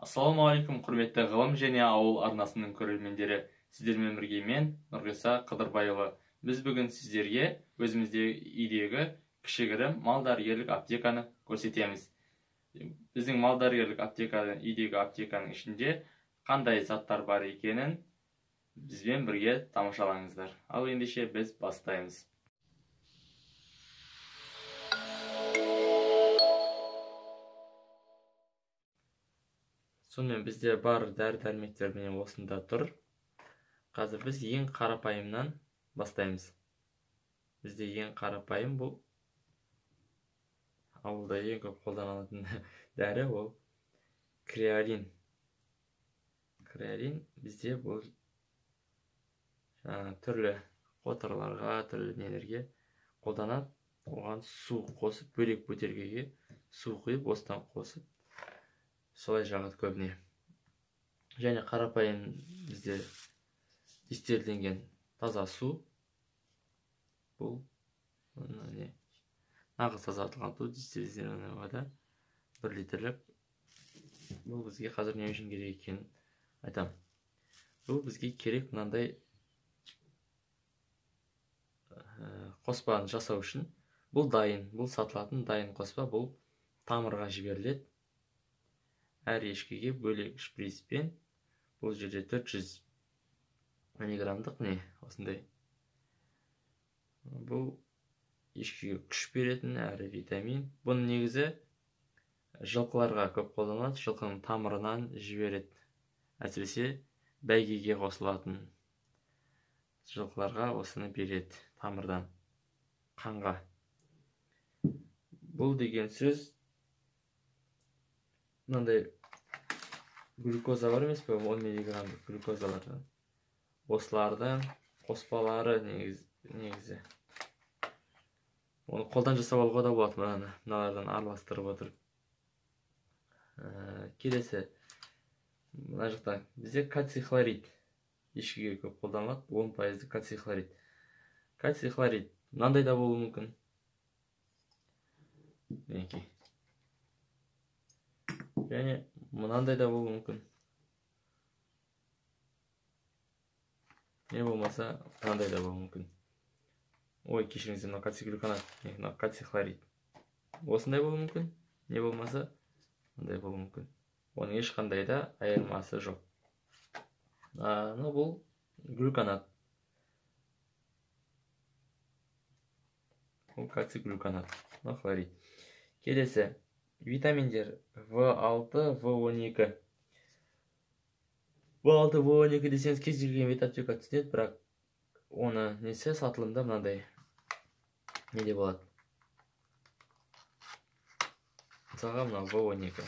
Ассалаумағалейкум, құрметті ғылым және ауыл арнасының көрермендері. Сіздермен бірге мен, Нұрғиса Қыдырбайұлы. Біз бүгін сіздерге өзімізде үйдегі кішігірім мал-дәрігерлік аптеканы көрсетеміз. Біздің мал-дәрігерлік үйдегі аптеканың ішінде қандай заттар бар екенін бізбен бірге тамашалаңыздар. Ал ендеше біз бастаймыз. Сонымен бізде бар дәрі-дәрмектер міне осында тұр. Қазір біз ең қарапайымнан бастаймыз. Бізде ең қарапайым бұл ауылда ең көп қолданылатын дәрі ол креолин. Креолин бізде бұл түрлі қотырларға, түрлі нелерге қолданады. Оған су қосып, бөлек бөтелкеге су құйып, осыдан қосып солай жағады көбіне. Және қарапайым бізде дистилленген таза су. Бұл нағыз тазартылған су, дистиллированный вода 1 литрлік. Бұл бізге қазір не үшін керек екенін айтамын. Бұл бізге керек мынандай қоспаны жасау үшін. Бұл дайын, бұл сатылатын дайын қоспа, бұл тамырға жіберіледі. Әр ешкіге бөлек шприцпен, бұл жерде 400 миллиграммдық не осындай. Бұл ешкіге күш беретін әрі витамин. Бұның негізі жылқыларға көп қолданылады. Жылқының тамырынан жібереді. Әсіресе бәйгеге қосылатын жылқыларға осыны береді тамырдан қанға. Бұл деген сөз мынандай глюкоза бар емес пе, 10 миллиграмм глюкозалардан. Осылардың қоспалары негізі. Оны қолдан жасап алуға да болады, мыналардан араластырып отырып. Келесі, мына жақта бізде кальций хлорид. Ешкіге көп қолданылады, 10% кальций хлорид. Кальций хлорид мынандай да болуы мүмкін. Және мынандай да болуы мүмкін. Не болмаса, мынандай да болуы мүмкін. Ой, кешіріңіздер, мына кальций глюконат, мына кальций хлорид. Осындай болуы мүмкін, не болмаса, мындай болуы мүмкін. Оның ешқандай да айырмасы жоқ. Бұл глюконат. Бұл кальций глюконат, хлорид. Келесі, витаминдер В6, В12. В6, В12 десеңіз кез келген ветаптека түсінеді, бірақ оны несі сатылымда мынандай неде болады. Мысалға мына В12.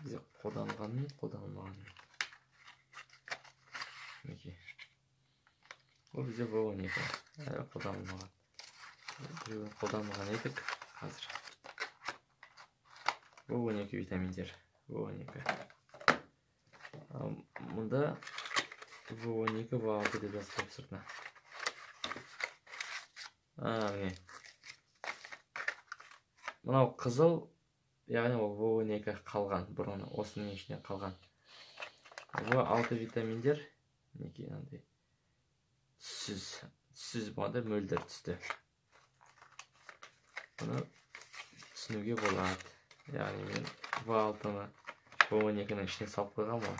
Бізде қолданылмағанын. Бұл бізде В12. Қолданылмаған. Қолданылған едік қазір. В12 витаминдер. В12. Мұнда В12, В6 деп жазып сыртына. Мынау қызыл, яғни ол В12 қалған, бұрын осының ішіне қалған. В6 витаминдер, түсіз болғанда мөлдір түсті. Бұны түсінуге болады. Яғни мен В6-ны В12-ның ішіне салып қойған ба?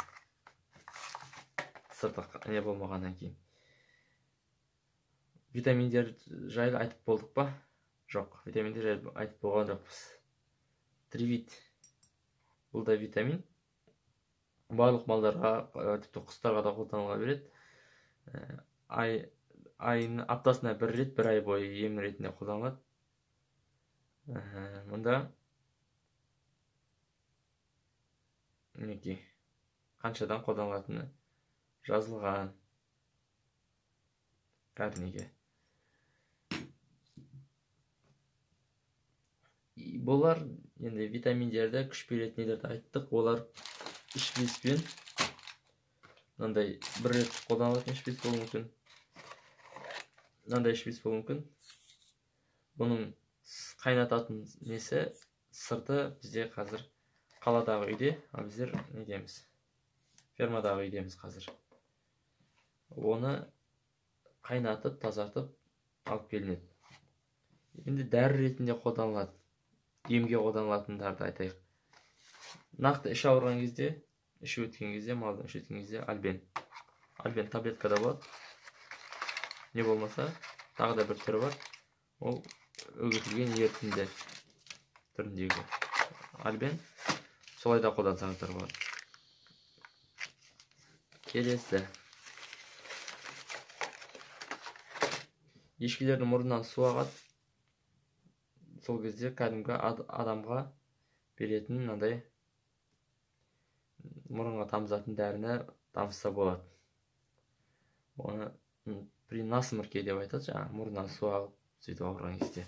Сыртық не болмағаннан кейін. Витаминдер жайлы айтып болдық па? Жоқ, витаминдер жайлы айтып болған жоқпыз. Тривит. Бұл да витамин. Барлық малдарға, тіпті құстарға да қолдануға береді. Аптасына 1 рет, 1 ай бойы ем ретінде қолданылады. Мұнда қаншадан қолданылатыны жазылған. Кәрнеге. Бұлар енді витаминдерді күш беретін нелерді айттық. Олар шприцпен мынандай 1 рет қолданылатын шприц болуы мүмкін. Мынандай шприц болуы мүмкін. Бұның қайнататын несі сырты бізде қазір қаладағы үйде, ал біздер недеміз, фермадағы үйдеміз қазір. Оны қайнатып, тазартып алып келінеді. Енді дәрі ретінде қолданылады. Емге қолданылатындарды айтайық. Нақты іш ауырған кезде, іші өткен кезде, малдың іші өткен кезде альбен таблеткада болады. Не болмаса, тағы да бір түрі бар. Ол үгітілген ерітінді түріндегі альбен. Солай да қолдансаңыздар болады. Келесі. Ешкілердің мұрнынан су ағады. Сол кезде кәдімгі адамға беретін мынандай мұрынға тамызатын дәріні тамызса болады. Оны при насморке деп айтады, жаңағы мұрнынан су ағып, сөйтіп ауырған кезде.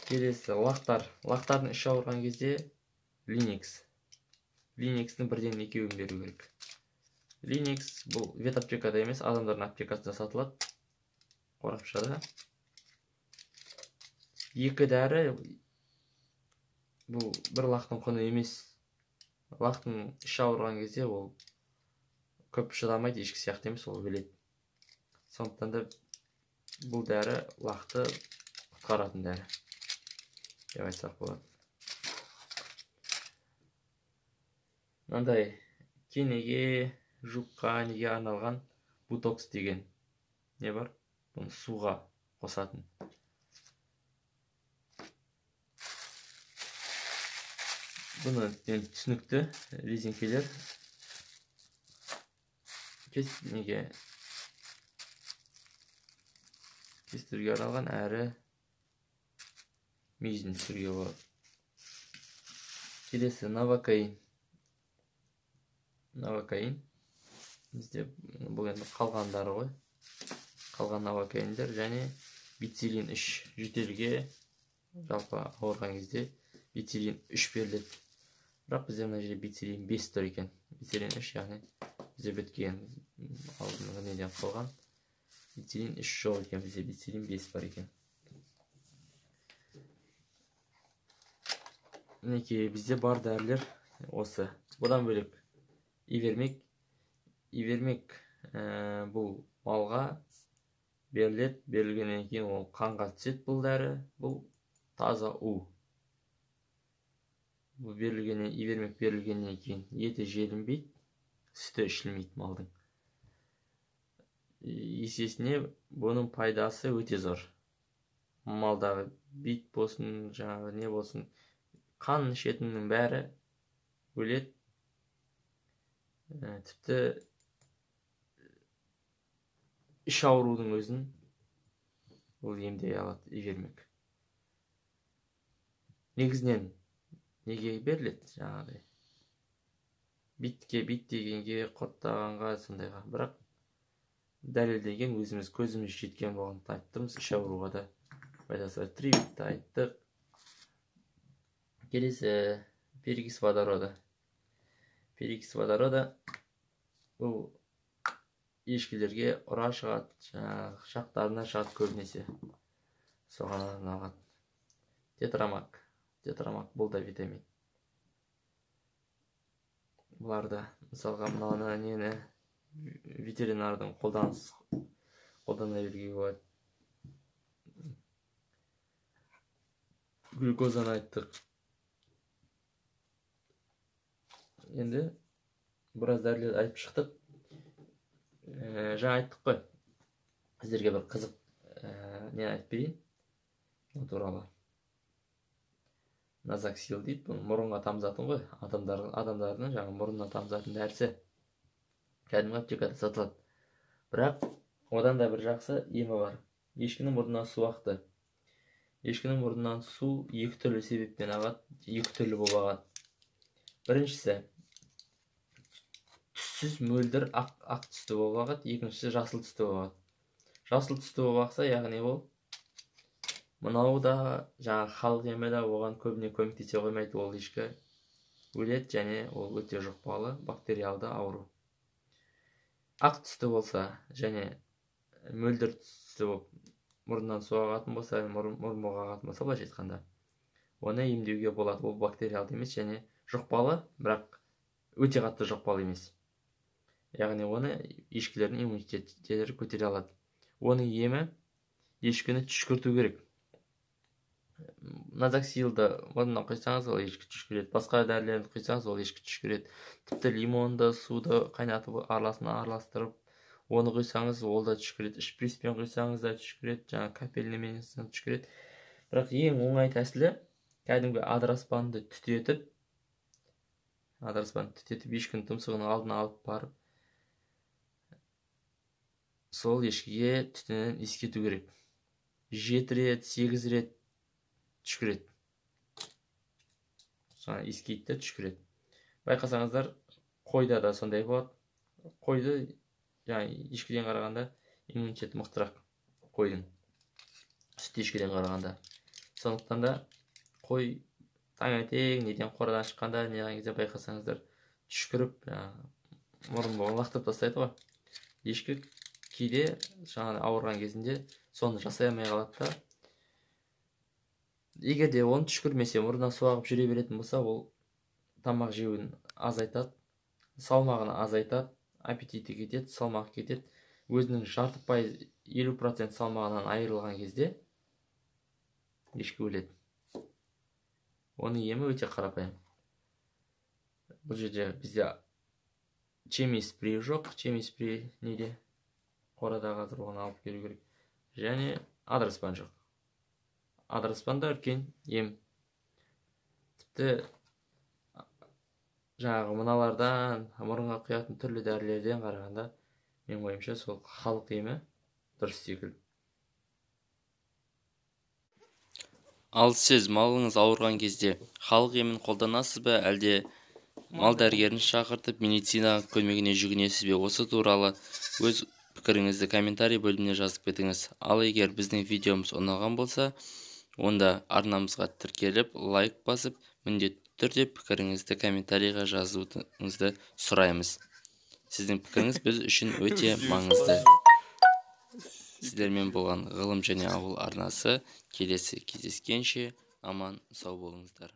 Келесі лақтар. Лақтардың іші ауырған кезде Линекс. Линекстің бірден екеуін беру керек. Линекс бұл ветаптекада емес, адамдардың аптекасында сатылады. Қорапшада. Екі дәрі бұл бір лақтың құны емес. Лақтың іші ауырған кезде ол көп шыдамайды, ешкі сияқты емес, ол өледі. Сондықтан да бұл дәрі лақты құтқаратын дәрі деп айтсақ болады. Мынандай кенеге, жұққа, неге арналған бутокс деген не бар? Бұны суға қосатын. Бұны түсінікті резинкелер кестіруге арналған, әрі мүйізін түсіруге болады. Келесі новокаин. Новокаин бізде бұл енді қалғандары ғой. Қалған новокаиндер және бицилин 3 жөтелге жалпы ауырған кезде бицилин 3 беріледі. Бірақ бізде мына жерде бицилин 5 тұр екен. Бицилин 3 яғни бізде біткен алдыңғы неден қалған. Бицилин 3 жоқ екен, бізде бицилин 5 бар екен. Мінекей бізде бар дәрілер осы. Бұдан бөлек ивермек. Ивермек бұл малға беріледі. Берілгеннен кейін ол қанға түседі бұл дәрі. Бұл таза у. Бұл ивермек берілгеннен кейін еті желінбейді, сүті ішілмейді малдың. Есесіне бұның пайдасы өте зор. Малдағы бит болсын, жаңағы не болсын, қан ішетіннің бәрі өледі. Тіпті іш аурудың өзін ол емдей алады ивермек. Негізінен неге беріледі жаңағыдай? Бит дегенге, құрттағанға, сондайға. Бірақ дәлелдеген өзіміз көзіміз жеткен болған айттымыз, іш ауруға да пайдасы бар. Тривитті айттық. Келесі перикис водорода. Перикис водорода бұл ешкілерге ұра шығады, шақтарына шығады көбінесе. Соған арналған. Тетрамак бұл да витамин. Бұларды мысалға мынаны нені ветеринардың қолдана беруге болады. Глюкозаны айттық. Енді біраз дәрілер айтып шықтық. Жаңа айттық қой. Сіздерге бір қызық не айтып берейін. Ол туралы. Назаксил дейді, бұл мұрынға тамызатын ғой. Адамдардың жаңа мұрынға тамызатын дәрісі. Кәдімгі аптекада сатылады. Бірақ одан да бір жақсы емі бар. Ешкінің мұрнынан су ақты. Ешкінің мұрнынан су екі түрлі себеппен ағады, екі түрлі болып ағады. Біріншісі түссіз мөлдір ақ түсті болып ағады, екіншісі жасыл түсті болып ағады. Жасыл түсті болып ақса, яғни ол мынау да жаңа халық емі де оған көбіне көмектесе қоймайды, ол ешкі өледі және ол өте жұқпалы бактериалды ауру. Ақ түсті болса және мөлдір түсті болып мұрнынан су ағатын болса, мұрын ағатын болса, былайша айтқанда, оны емдеуге болады. Ол бактериалды емес және жұқпалы, бірақ өте қатты жұқпалы емес. Яғни оны ешкілердің иммунитеттері көтере алады. Оның емі ешкіні түшкірту керек. Назоксилді одан құйсаңыз, ол ешкі түшкіреді. Басқа дәрілерді құйсаңыз, ол ешкі түшкіреді. Тіпті лимонды суды қайнатып араластырып, оны құйсаңыз, ол да түшкіреді. Шприцпен құйсаңыз да түшкіреді, жаңа капельнімен түшкіреді. Бірақ ең оңай тәсілі кәдімгі адыраспанды түтетіп, ешкінің тұмсығының алдына алып барып, сол ешкіге түтінін иіскету керек. 7 рет, 8 рет түшкіреді. Соны иіскейді де түшкіреді. Байқасаңыздар, қойда да сондай болады. Қойды, ешкіден қарағанда иммунитеті мықтырақ қойдың. Сүт ешкіден қарағанда. Сондықтан да қой таңертең неден қорадан шыққанда неған кезде байқасаңыздар түшкіріп, мұрын лақтырып тастайды ғой. Ешкі кейде жаңа ауырған кезінде соны жасай алмай қалады да. Егер де оны түшкірмесе, мұрнынан су ағып жүре беретін болса, ол тамақ жеуін азайтады, салмағын азайтады, аппетиті кетеді, салмақ кетеді. Өзінің 50% 50% салмағынан айырылған кезде ешкі өледі. Оның емі өте қарапайым. Бұл жерде бізде чемий спрей жоқ. Чемий спрей неде? Қорада қазір оны алып келу керек. Және адыраспан жоқ. Адыраспан да үлкен ем. Тіпті жаңағы мыналардан, мұрынға құятын түрлі дәрілерден қарағанда, мен ойымша сол халық емі дұрыс секілді. Ал сіз малыңыз ауырған кезде халық емін қолданасыз ба, әлде мал дәрігерін шақыртып медицина көмегіне жүгінесіз бе? Осы туралы өз пікіріңізді комментарий бөліміне жазып кетіңіз. Ал егер біздің видеомыз ұнаған болса, онда арнамызға тіркеліп, лайк басып, міндетті түрде пікіріңізді комментарийға жазуыңызды сұраймыз. Сіздің пікіріңіз біз үшін өте маңызды. Сіздермен болған ғылым және ауыл арнасы келесі кездескенше аман сау болыңыздар.